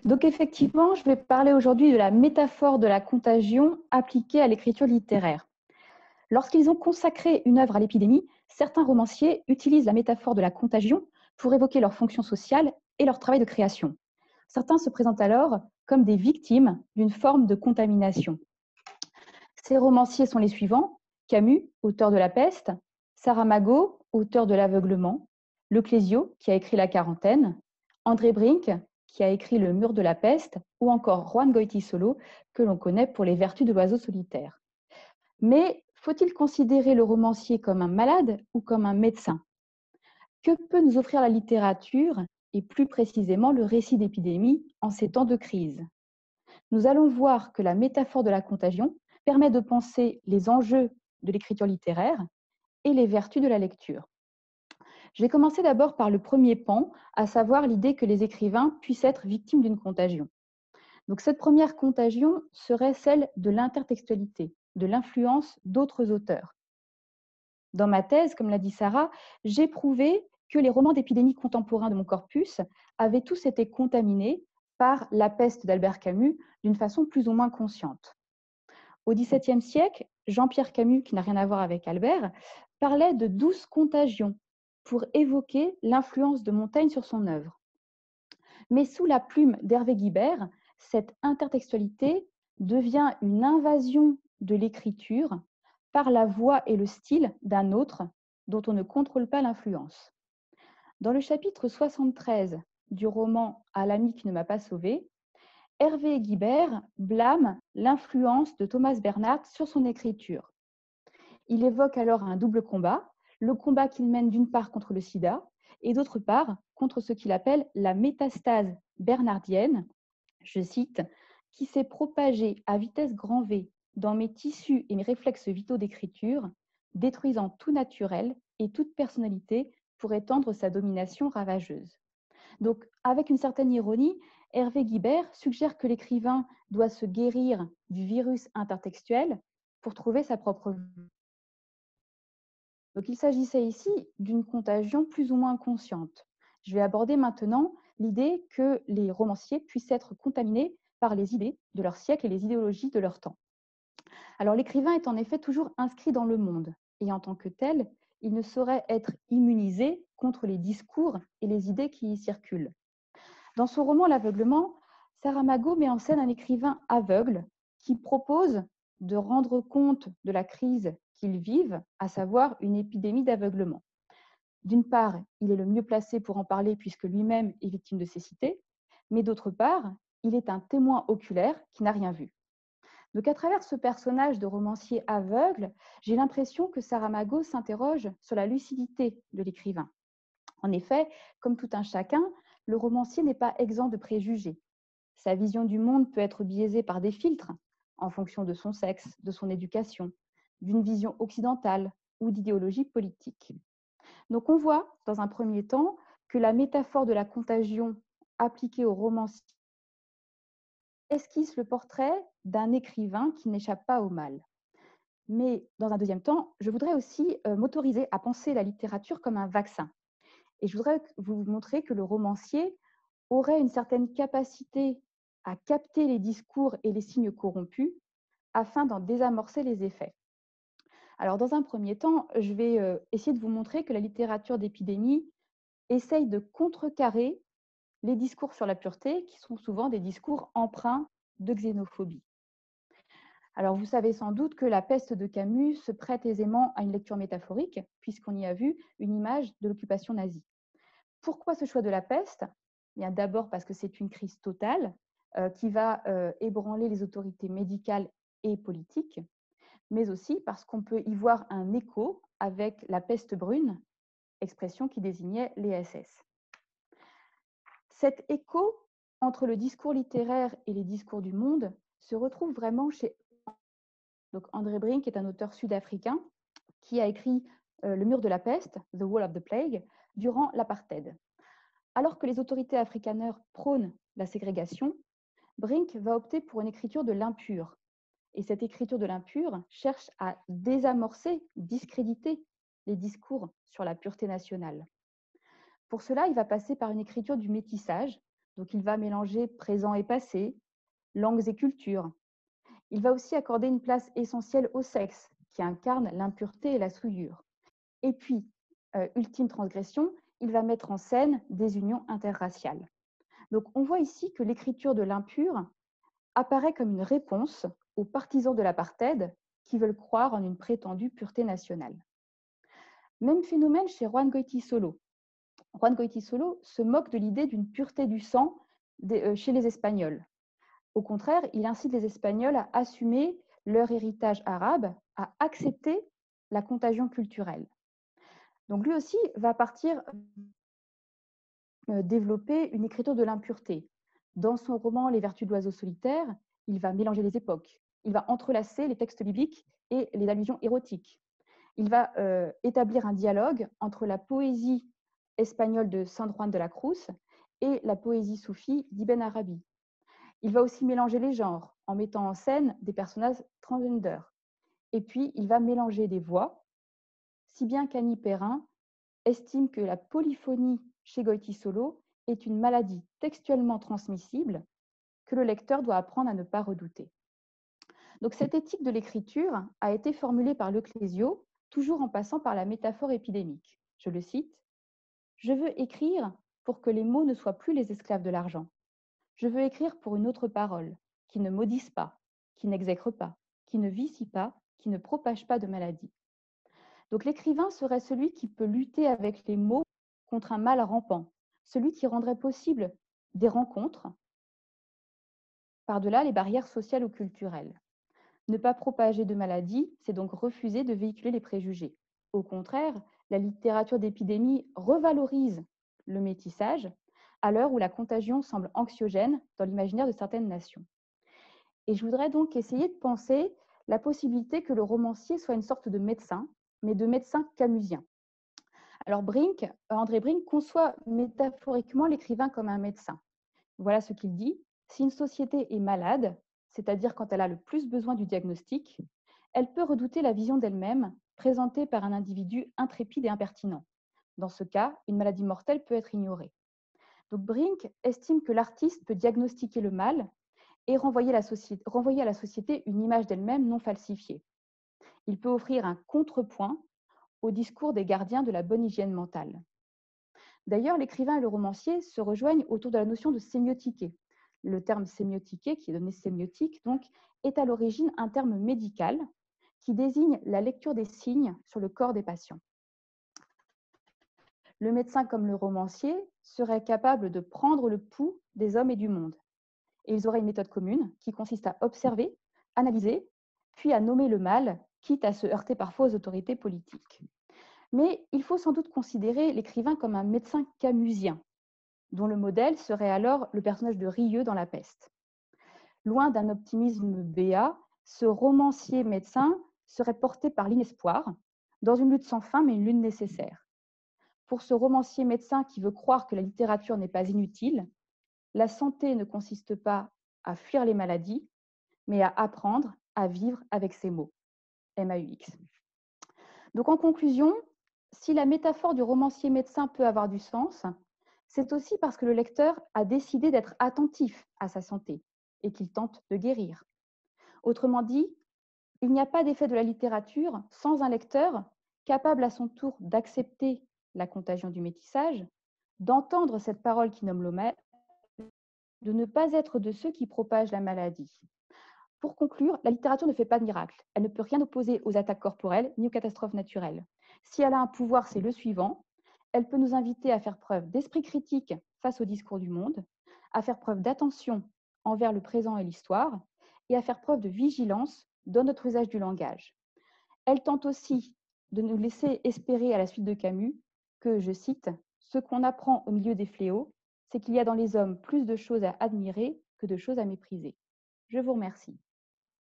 Donc effectivement, je vais parler aujourd'hui de la métaphore de la contagion appliquée à l'écriture littéraire. Lorsqu'ils ont consacré une œuvre à l'épidémie, certains romanciers utilisent la métaphore de la contagion pour évoquer leur fonction sociale et leur travail de création. Certains se présentent alors comme des victimes d'une forme de contamination. Ces romanciers sont les suivants: Camus, auteur de La Peste; Saramago, auteur de L'Aveuglement; Le Clésio, qui a écrit La Quarantaine; André Brink, qui a écrit Le Mur de la Peste, ou encore Juan Goytisolo, que l'on connaît pour Les Vertus de l'oiseau solitaire. Mais faut-il considérer le romancier comme un malade ou comme un médecin? Que peut nous offrir la littérature, et plus précisément le récit d'épidémie, en ces temps de crise? Nous allons voir que la métaphore de la contagion permet de penser les enjeux de l'écriture littéraire et les vertus de la lecture. Je vais commencer d'abord par le premier pan, à savoir l'idée que les écrivains puissent être victimes d'une contagion. Donc cette première contagion serait celle de l'intertextualité, de l'influence d'autres auteurs. Dans ma thèse, comme l'a dit Sarah, j'ai prouvé que les romans d'épidémie contemporains de mon corpus avaient tous été contaminés par La Peste d'Albert Camus d'une façon plus ou moins consciente. Au XVIIe siècle, Jean-Pierre Camus, qui n'a rien à voir avec Albert, parlait de 12 contagions pour évoquer l'influence de Montaigne sur son œuvre. Mais sous la plume d'Hervé Guibert, cette intertextualité devient une invasion de l'écriture par la voix et le style d'un autre dont on ne contrôle pas l'influence. Dans le chapitre 73 du roman À l'ami qui ne m'a pas sauvé, Hervé Guibert blâme l'influence de Thomas Bernhardt sur son écriture. Il évoque alors un double combat, le combat qu'il mène d'une part contre le sida et d'autre part contre ce qu'il appelle la métastase bernhardienne, je cite, qui s'est propagée à vitesse grand V dans mes tissus et mes réflexes vitaux d'écriture, détruisant tout naturel et toute personnalité pour étendre sa domination ravageuse. Donc, avec une certaine ironie, Hervé Guibert suggère que l'écrivain doit se guérir du virus intertextuel pour trouver sa propre vie. Donc, il s'agissait ici d'une contagion plus ou moins consciente. Je vais aborder maintenant l'idée que les romanciers puissent être contaminés par les idées de leur siècle et les idéologies de leur temps. Alors, l'écrivain est en effet toujours inscrit dans le monde, et en tant que tel, il ne saurait être immunisé contre les discours et les idées qui y circulent. Dans son roman L'Aveuglement, Saramago met en scène un écrivain aveugle qui propose de rendre compte de la crise qu'ils vivent, à savoir une épidémie d'aveuglement. D'une part, il est le mieux placé pour en parler puisque lui-même est victime de cécité, mais d'autre part, il est un témoin oculaire qui n'a rien vu. Donc à travers ce personnage de romancier aveugle, j'ai l'impression que Saramago s'interroge sur la lucidité de l'écrivain. En effet, comme tout un chacun, le romancier n'est pas exempt de préjugés. Sa vision du monde peut être biaisée par des filtres, en fonction de son sexe, de son éducation, d'une vision occidentale ou d'idéologie politique. Donc on voit, dans un premier temps, que la métaphore de la contagion appliquée au romancier esquisse le portrait d'un écrivain qui n'échappe pas au mal. Mais dans un deuxième temps, je voudrais aussi m'autoriser à penser la littérature comme un vaccin. Et je voudrais vous montrer que le romancier aurait une certaine capacité à capter les discours et les signes corrompus afin d'en désamorcer les effets. Alors, dans un premier temps, je vais essayer de vous montrer que la littérature d'épidémie essaye de contrecarrer les discours sur la pureté, qui sont souvent des discours empreints de xénophobie. Alors, vous savez sans doute que La Peste de Camus se prête aisément à une lecture métaphorique, puisqu'on y a vu une image de l'occupation nazie. Pourquoi ce choix de La Peste? Bien, d'abord parce que c'est une crise totale qui va ébranler les autorités médicales et politiques, mais aussi parce qu'on peut y voir un écho avec la peste brune, expression qui désignait les SS. Cet écho entre le discours littéraire et les discours du monde se retrouve vraiment chez André Brink est un auteur sud-africain qui a écrit Le Mur de la Peste, The Wall of the Plague, durant l'apartheid. Alors que les autorités afrikaners prônent la ségrégation, Brink va opter pour une écriture de l'impur. Et cette écriture de l'impur cherche à désamorcer, discréditer les discours sur la pureté nationale. Pour cela, il va passer par une écriture du métissage, Donc il va mélanger présent et passé, langues et cultures. Il va aussi accorder une place essentielle au sexe, qui incarne l'impureté et la souillure. Et puis, ultime transgression, il va mettre en scène des unions interraciales. Donc on voit ici que l'écriture de l'impur apparaît comme une réponse aux partisans de l'apartheid qui veulent croire en une prétendue pureté nationale. Même phénomène chez Juan Goytisolo. Juan Goytisolo se moque de l'idée d'une pureté du sang chez les Espagnols. Au contraire, il incite les Espagnols à assumer leur héritage arabe, à accepter la contagion culturelle. Donc lui aussi va partir développer une écriture de l'impureté. Dans son roman Les Vertus de l'oiseau solitaire, il va mélanger les époques. Il va entrelacer les textes bibliques et les allusions érotiques. Il va établir un dialogue entre la poésie espagnole de San Juan de la Cruz et la poésie soufie d'Ibn Arabi. Il va aussi mélanger les genres en mettant en scène des personnages transgender. Et puis, il va mélanger des voix, si bien qu'Annie Perrin estime que la polyphonie chez Goytisolo est une maladie textuellement transmissible que le lecteur doit apprendre à ne pas redouter. Donc cette éthique de l'écriture a été formulée par Leclésio, toujours en passant par la métaphore épidémique. Je le cite, « Je veux écrire pour que les mots ne soient plus les esclaves de l'argent. Je veux écrire pour une autre parole, qui ne maudisse pas, qui n'exècre pas, qui ne vicie pas, qui ne propage pas de maladie. » Donc l'écrivain serait celui qui peut lutter avec les mots contre un mal rampant, celui qui rendrait possible des rencontres par-delà les barrières sociales ou culturelles. Ne pas propager de maladies, c'est donc refuser de véhiculer les préjugés. Au contraire, la littérature d'épidémie revalorise le métissage à l'heure où la contagion semble anxiogène dans l'imaginaire de certaines nations. Et je voudrais donc essayer de penser la possibilité que le romancier soit une sorte de médecin, mais de médecin camusien. Alors André Brink conçoit métaphoriquement l'écrivain comme un médecin. Voilà ce qu'il dit. Si une société est malade, c'est-à-dire quand elle a le plus besoin du diagnostic, elle peut redouter la vision d'elle-même présentée par un individu intrépide et impertinent. Dans ce cas, une maladie mortelle peut être ignorée. Donc Brink estime que l'artiste peut diagnostiquer le mal et renvoyer à la société une image d'elle-même non falsifiée. Il peut offrir un contrepoint au discours des gardiens de la bonne hygiène mentale. D'ailleurs, l'écrivain et le romancier se rejoignent autour de la notion de sémiotiquer. Le terme sémiotiquer, qui est donné sémiotique, donc, est à l'origine un terme médical qui désigne la lecture des signes sur le corps des patients. Le médecin comme le romancier serait capable de prendre le pouls des hommes et du monde. Et ils auraient une méthode commune qui consiste à observer, analyser, puis à nommer le mal, quitte à se heurter parfois aux autorités politiques. Mais il faut sans doute considérer l'écrivain comme un médecin camusien, dont le modèle serait alors le personnage de Rieux dans La Peste. Loin d'un optimisme béat, ce romancier médecin serait porté par l'inespoir, dans une lutte sans fin, mais une lutte nécessaire. Pour ce romancier médecin qui veut croire que la littérature n'est pas inutile, la santé ne consiste pas à fuir les maladies, mais à apprendre à vivre avec ses mots. MAUX. Donc en conclusion, si la métaphore du romancier médecin peut avoir du sens, c'est aussi parce que le lecteur a décidé d'être attentif à sa santé et qu'il tente de guérir. Autrement dit, il n'y a pas d'effet de la littérature sans un lecteur capable à son tour d'accepter la contagion du métissage, d'entendre cette parole qui nomme le mal, de ne pas être de ceux qui propagent la maladie. Pour conclure, la littérature ne fait pas de miracle. Elle ne peut rien opposer aux attaques corporelles ni aux catastrophes naturelles. Si elle a un pouvoir, c'est le suivant. Elle peut nous inviter à faire preuve d'esprit critique face au discours du monde, à faire preuve d'attention envers le présent et l'histoire, et à faire preuve de vigilance dans notre usage du langage. Elle tente aussi de nous laisser espérer à la suite de Camus que, je cite, « ce qu'on apprend au milieu des fléaux, c'est qu'il y a dans les hommes plus de choses à admirer que de choses à mépriser ». Je vous remercie.